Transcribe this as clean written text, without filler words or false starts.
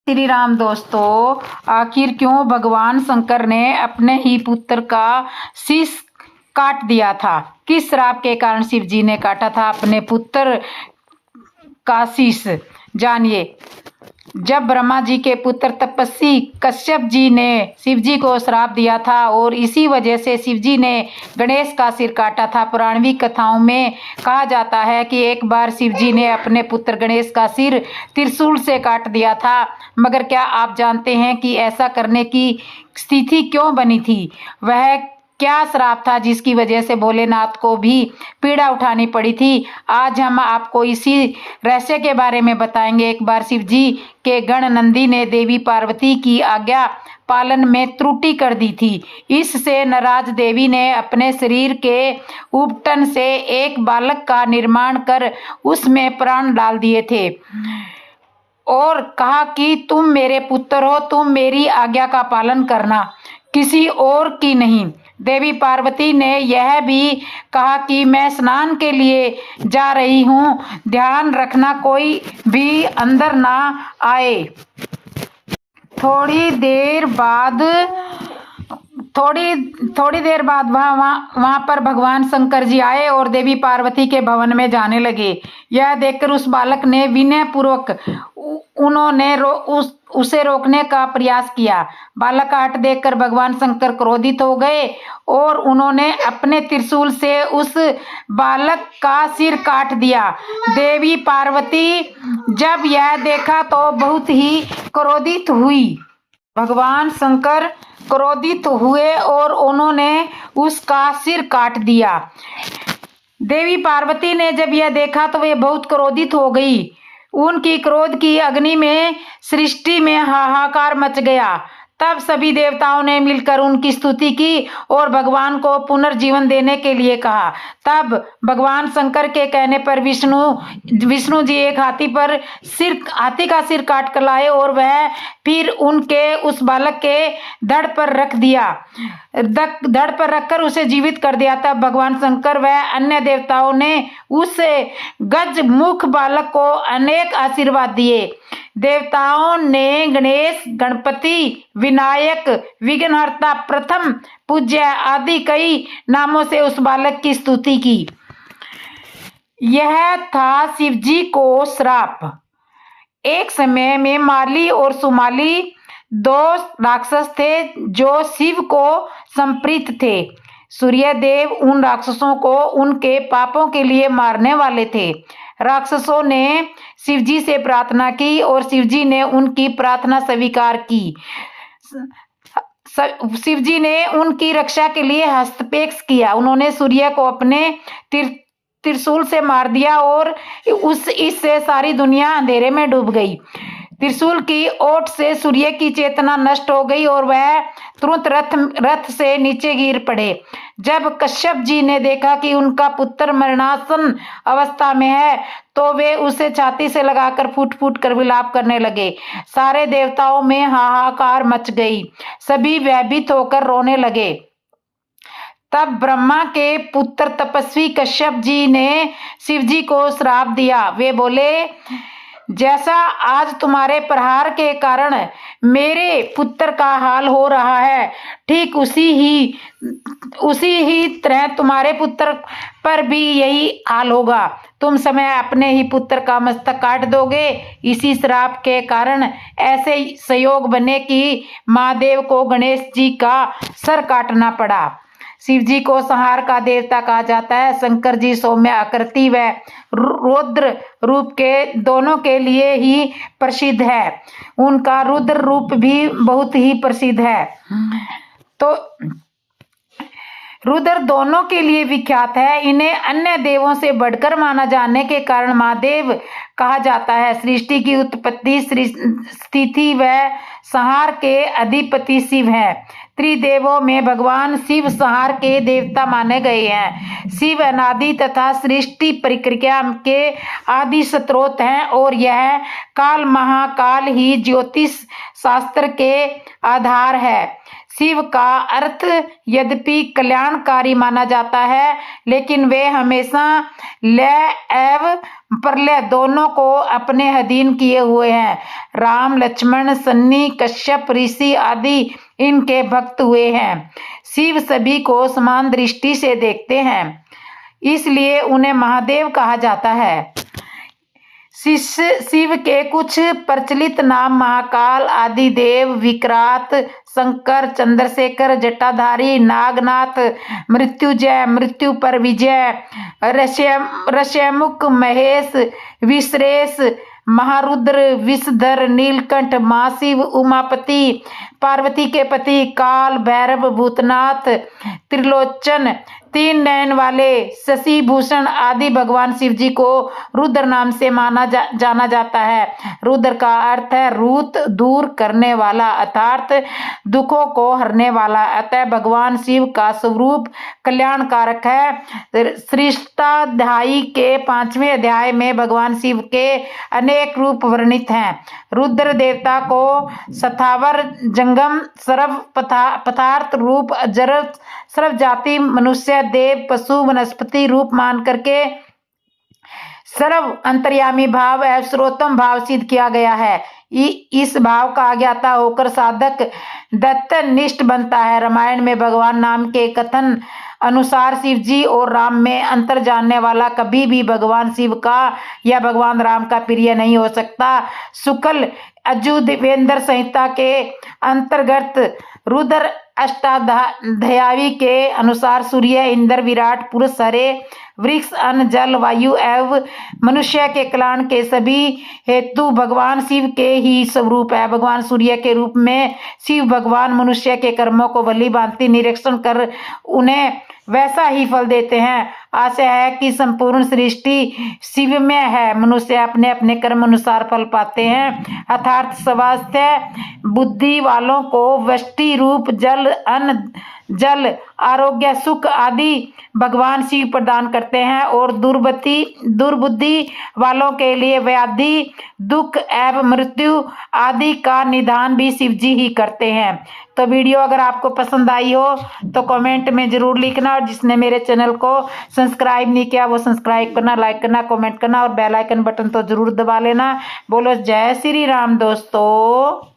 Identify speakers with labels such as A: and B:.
A: श्री राम दोस्तों, आखिर क्यों भगवान शंकर ने अपने ही पुत्र का शीश काट दिया था? किस श्राप के कारण शिव जी ने काटा था अपने पुत्र का शीश? जानिए। जब ब्रह्मा जी के पुत्र तपस्वी कश्यप जी ने शिव जी को श्राप दिया था और इसी वजह से शिव जी ने गणेश का सिर काटा था। पौराणिक कथाओं में कहा जाता है कि एक बार शिव जी ने अपने पुत्र गणेश का सिर त्रिशूल से काट दिया था। मगर क्या आप जानते हैं कि ऐसा करने की स्थिति क्यों बनी थी? वह क्या श्राप था जिसकी वजह से भोलेनाथ को भी पीड़ा उठानी पड़ी थी? आज हम आपको इसी रहस्य के बारे में बताएंगे। एक बार शिव जी के गण नंदी ने देवी पार्वती की आज्ञा पालन में त्रुटि कर दी थी। इससे नाराज देवी ने अपने शरीर के उपटन से एक बालक का निर्माण कर उसमें प्राण डाल दिए थे और कहा कि तुम मेरे पुत्र हो, तुम मेरी आज्ञा का पालन करना, किसी और की नहीं। देवी पार्वती ने यह भी कहा कि मैं स्नान के लिए जा रही हूँ, ध्यान रखना कोई भी अंदर ना आए। थोड़ी देर बाद वहां पर भगवान शंकर जी आए और देवी पार्वती के भवन में जाने लगे। यह देखकर उस बालक ने विनय पूर्वक उसे रोकने का प्रयास किया। बालक का हठ देखकर भगवान शंकर क्रोधित हो गए और उन्होंने अपने त्रिशूल से उस बालक का सिर काट दिया। देवी पार्वती जब यह देखा तो बहुत ही क्रोधित हुई। भगवान शंकर क्रोधित हुए और उन्होंने उसका सिर काट दिया। देवी पार्वती ने जब यह देखा तो वे बहुत क्रोधित हो गई। उनकी क्रोध की अग्नि में सृष्टि में हाहाकार मच गया। तब सभी देवताओं ने मिलकर उनकी स्तुति की और भगवान को पुनर्जीवन देने के लिए कहा। तब भगवान शंकर के कहने पर विष्णु जी एक हाथी का सिर काट कर लाए और वह फिर उनके उस बालक के धड़ पर रखकर उसे जीवित कर दिया। तब भगवान शंकर व अन्य देवताओं ने उस गज मुख बालक को अनेक आशीर्वाद दिए। देवताओं ने गणेश, गणपति, विनायक, विघ्नहर्ता, प्रथम पूज्य आदि कई नामों से उस बालक की स्तुति की। यह था शिव जी को श्राप। एक समय में माली और सुमाली दो राक्षस थे जो शिव को संप्रीत थे। सूर्यदेव उन राक्षसों को उनके पापों के लिए मारने वाले थे। राक्षसों ने शिवजी से प्रार्थना की और शिवजी ने उनकी प्रार्थना स्वीकार की। शिवजी ने उनकी रक्षा के लिए हस्तक्षेप किया। उन्होंने सूर्य को अपने त्रिशूल से मार दिया और इससे सारी दुनिया अंधेरे में डूब गई। त्रिशूल की ओट से सूर्य की चेतना नष्ट हो गई और वह तुरंत रथ से नीचे गिर पड़े। जब कश्यप जी ने देखा कि उनका पुत्र मरणासन अवस्था में है तो वे उसे छाती से लगाकर फूट फूट कर विलाप करने लगे। सारे देवताओं में हाहाकार मच गई। सभी भयभीत होकर रोने लगे। तब ब्रह्मा के पुत्र तपस्वी कश्यप जी ने शिव जी को श्राप दिया। वे बोले, जैसा आज तुम्हारे प्रहार के कारण मेरे पुत्र का हाल हो रहा है, ठीक उसी ही तरह तुम्हारे पुत्र पर भी यही हाल होगा। तुम समय अपने ही पुत्र का मस्तक काट दोगे। इसी श्राप के कारण ऐसे संयोग बने कि महादेव को गणेश जी का सर काटना पड़ा। शिव जी को संहार का देवता कहा जाता है। शंकर जी सौम्य आकृति व रुद्र रूप के दोनों के लिए ही प्रसिद्ध है। उनका रुद्र रूप भी बहुत ही प्रसिद्ध है। तो रुद्र दोनों के लिए विख्यात है। इन्हें अन्य देवों से बढ़कर माना जाने के कारण महादेव कहा जाता है। सृष्टि की उत्पत्ति, स्थिति व संहार के अधिपति शिव है। त्रिदेवों में भगवान शिव संहार के देवता माने गए हैं। शिव अनादि तथा सृष्टि प्रक्रिया के आदि स्रोत हैं और यह काल महाकाल ही ज्योतिष शास्त्र के आधार है। शिव का अर्थ यद्यपि कल्याणकारी माना जाता है, लेकिन वे हमेशा लय एवं प्रलय दोनों को अपने अधीन किए हुए हैं। राम, लक्ष्मण, सन्नी, कश्यप ऋषि आदि इनके भक्त हुए हैं। शिव सभी को समान दृष्टि से देखते हैं, इसलिए उन्हें महादेव कहा जाता है। शिव के कुछ प्रचलित नाम महाकाल, आदिदेव, विकरात, शंकर, चंद्रशेखर, जटाधारी, नागनाथ, मृत्युंजय, मृत्यु पर विजय, ऋष्यमुख, महेश, विश्रेष, महारुद्र, विषधर, नीलकंठ, महाशिव, उमापति, पार्वती के पति, काल भैरव, भूतनाथ, त्रिलोचन, तीन नयन वाले, शशि भूषण आदि भगवान शिव जी को रुद्र नाम से जाना जाता है। रुद्र का अर्थ है रूत, दूर करने वाला, अर्थात दुखों को हरने वाला। अतः भगवान शिव का स्वरूप कल्याणकारक है। सृष्टाध्यायी के 5वें अध्याय में भगवान शिव के अनेक रूप वर्णित हैं। रुद्र देवता को स्थावर, जंगम, सर्व पदार्थ रूप, जड़, सर्व जाति, मनुष्य, देव, पशु, वनस्पति रूप मान करके सर्व अंतर्यामी भाव एवं सर्वोत्तम भाव सिद्ध किया गया है। इस भाव का अज्ञाता होकर साधक दत्तनिष्ठ बनता है। रामायण में भगवान नाम के कथन अनुसार शिव जी और राम में अंतर जानने वाला कभी भी भगवान शिव का या भगवान राम का प्रिय नहीं हो सकता। शुक्ल यजुर्वेद संहिता के अंतर्गत रुद्र अष्टाध्यायी के अनुसार सूर्य, इंद्र, विराट पुरुष, हरे, वृक्ष, अन्न, जल, वायु एवं मनुष्य के कल्याण के सभी हेतु भगवान शिव के ही स्वरूप है। भगवान सूर्य के रूप में शिव भगवान मनुष्य के कर्मों को भली भांति निरीक्षण कर उन्हें वैसा ही फल देते हैं। आशा है कि संपूर्ण सृष्टि शिव में है। मनुष्य अपने अपने कर्म अनुसार फल पाते हैं। अर्थात स्वास्थ्य बुद्धि वालों को वृष्टि रूप जल, अन्न, जल, आरोग्य, सुख आदि भगवान शिव प्रदान करते हैं और दुर्बुद्धि वालों के लिए व्याधि, दुख एवं मृत्यु आदि का निदान भी शिव जी ही करते हैं। तो वीडियो अगर आपको पसंद आई हो तो कमेंट में जरूर लिखना, और जिसने मेरे चैनल को सब्सक्राइब नहीं किया वो सब्सक्राइब करना, लाइक करना, कमेंट करना और बेल आइकन बटन तो जरूर दबा लेना। बोलो जय श्री राम दोस्तों।